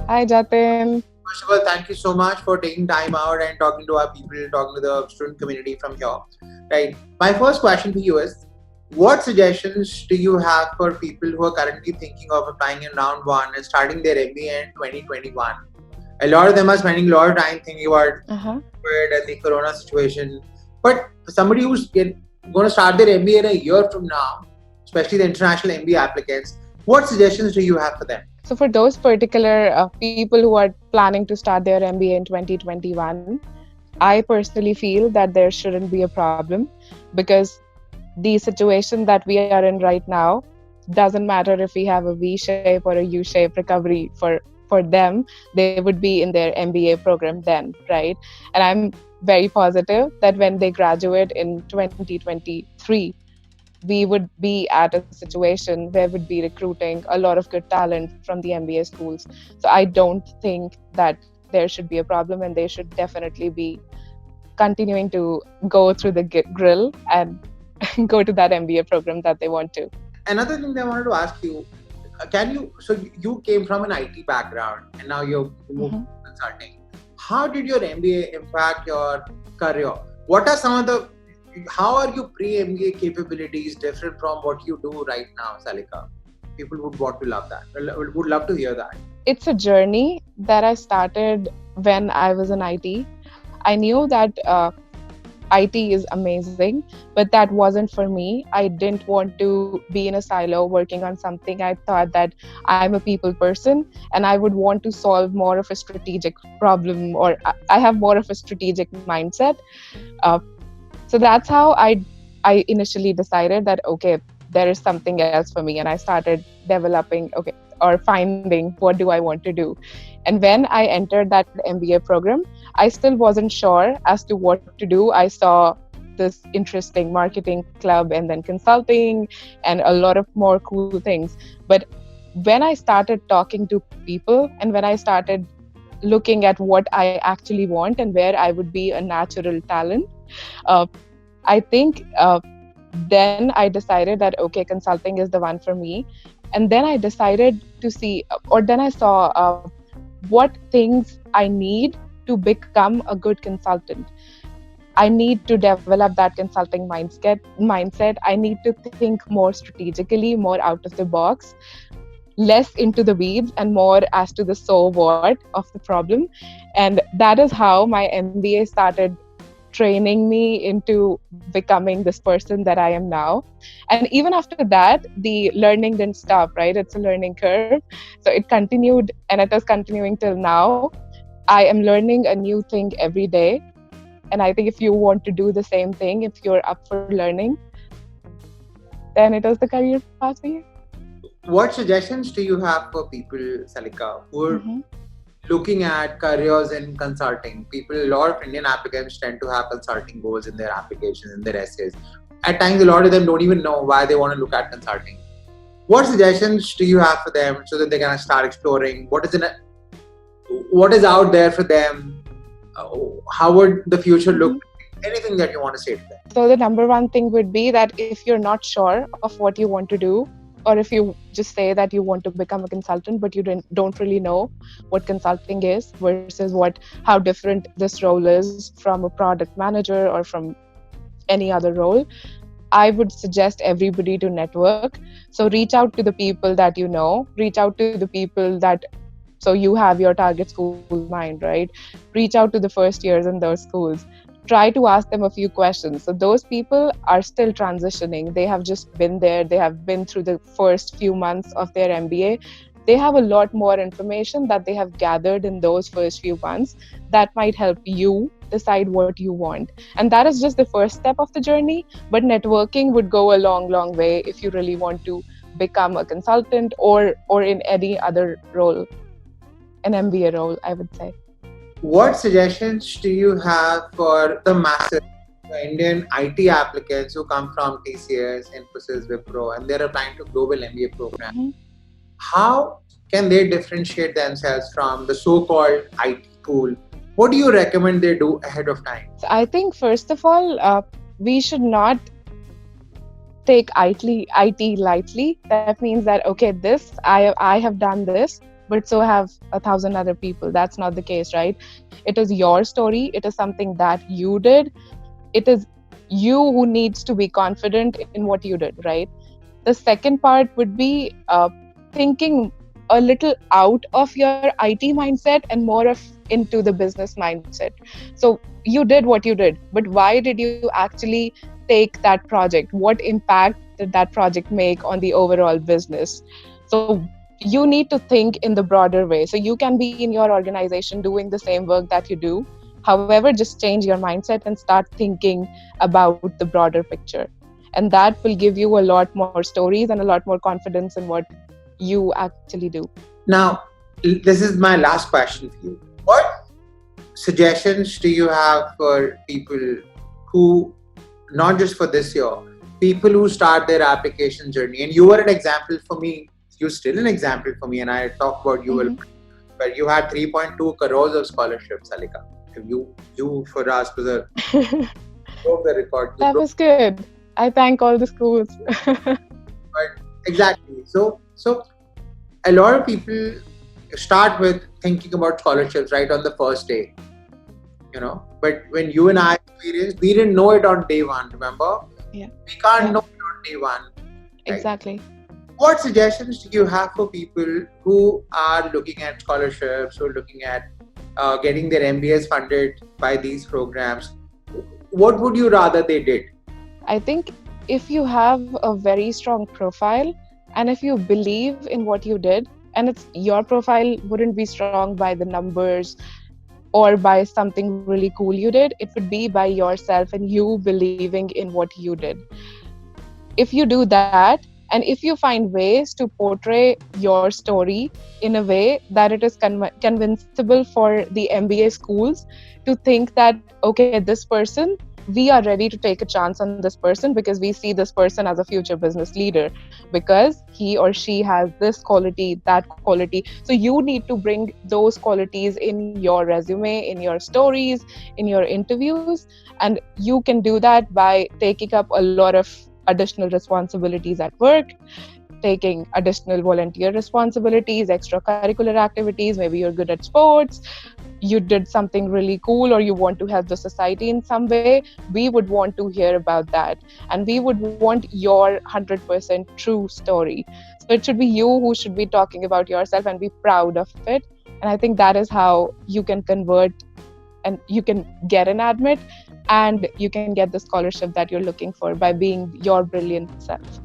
Hi, Jatin. First of all, thank you so much for taking time out and talking to our people, talking to the student community from here. Right. My first question to you is, what suggestions do you have for people who are currently thinking of applying in round one and starting their MBA in 2021? A lot of them are spending a lot of time thinking about COVID and the Corona situation. But for somebody who's going to start their MBA in a year from now, especially the international MBA applicants, what suggestions do you have for them? So for those particular people who are planning to start their MBA in 2021, I personally feel that there shouldn't be a problem, because the situation that we are in right now doesn't matter if we have a V-shape or a U-shape recovery for them. They would be in their MBA program then, right? And I'm very positive that when they graduate in 2023, we would be at a situation where we'd be recruiting a lot of good talent from the MBA schools. So I don't think that there should be a problem, and they should definitely be continuing to go through the grill and go to that MBA program that they want to. Another thing that I wanted to ask you, so you came from an IT background and now you're moved to consulting. How did your MBA impact your career? What are some of how are your pre-MBA capabilities different from what you do right now, Salika? People would want to would love to hear that. It's a journey that I started when I was in IT. I knew that IT is amazing, but that wasn't for me. I didn't want to be in a silo working on something. I thought that I'm a people person and I would want to solve more of a strategic problem, or I have more of a strategic mindset. So that's how I initially decided that, okay, there is something else for me. And I started developing, or finding what do I want to do. And when I entered that MBA program, I still wasn't sure as to what to do. I saw this interesting marketing club and then consulting and a lot of more cool things. But when I started talking to people and when I started looking at what I actually want and where I would be a natural talent, I think then I decided that, okay, consulting is the one for me. And then I decided to see, or then I saw what things I need to become a good consultant. I need to develop that consulting mindset. I need to think more strategically, more out of the box, less into the weeds and more as to the so what of the problem. And that is how my MBA started training me into becoming this person that I am now. And even after that, the learning didn't stop, right? It's a learning curve. So it continued, and it is continuing till now. I am learning a new thing every day. And I think if you want to do the same thing, if you're up for learning, then it is the career path for you. What suggestions do you have for people, Salika, who are looking at careers in consulting? A lot of Indian applicants tend to have consulting goals in their applications, in their essays. At times, a lot of them don't even know why they want to look at consulting. What suggestions do you have for them so that they can start exploring what is out there for them? How would the future look? Anything that you want to say to them? So the number one thing would be that if you're not sure of what you want to do, or if you just say that you want to become a consultant, but you don't really know what consulting is versus how different this role is from a product manager or from any other role, I would suggest everybody to network. So reach out to the people that you know, reach out to the people so you have your target school mind, right? Reach out to the first years in those schools. Try to ask them a few questions. So those people are still transitioning. They have just been there. They have been through the first few months of their MBA. They have a lot more information that they have gathered in those first few months that might help you decide what you want. And that is just the first step of the journey. But networking would go a long, long way if you really want to become a consultant or in any other role, an MBA role, I would say. What suggestions do you have for the masses, the Indian IT applicants who come from TCS, Infosys, Wipro, and they're applying to global MBA programs? How can they differentiate themselves from the so-called IT pool? What do you recommend they do ahead of time? So I think, first of all, we should not take IT lightly. That means that, okay, this I have done this, but so have 1,000 other people. That's not the case, right? It is your story. It is something that you did. It is you who needs to be confident in what you did, right? The second part would be thinking a little out of your IT mindset and more of into the business mindset. So you did what you did, but why did you actually take that project? What impact did that project make on the overall business? So you need to think in the broader way. So you can be in your organization doing the same work that you do. However, just change your mindset and start thinking about the broader picture. And that will give you a lot more stories and a lot more confidence in what you actually do. Now, this is my last question for you. What suggestions do you have for people who, not just for this year, people who start their application journey? And you were an example for me. You're still an example for me, and I talk about you, Mm-hmm. where you had 3.2 crores of scholarships, Salika. You for us was a broke the record. You That broke, was good. I thank all the schools. but exactly. So a lot of people start with thinking about scholarships right on the first day, But when you and I experienced, we didn't know it on day one. Remember, Yeah, we can't yeah, know it on day one, right? exactly. What suggestions do you have for people who are looking at scholarships or looking at getting their MBAs funded by these programs? What would you rather they did? I think if you have a very strong profile and if you believe in what you did, and it's your profile wouldn't be strong by the numbers or by something really cool you did, it would be by yourself and you believing in what you did. If you do that, and if you find ways to portray your story in a way that it is convincible for the MBA schools to think that, okay, this person, we are ready to take a chance on this person because we see this person as a future business leader, because he or she has this quality, that quality. So you need to bring those qualities in your resume, in your stories, in your interviews, and you can do that by taking up a lot of additional responsibilities at work, taking additional volunteer responsibilities, extracurricular activities. Maybe you're good at sports, you did something really cool, or you want to help the society in some way. We would want to hear about that. And we would want your 100% true story. So it should be you who should be talking about yourself and be proud of it. And I think that is how you can convert and you can get an admit and you can get the scholarship that you're looking for by being your brilliant self.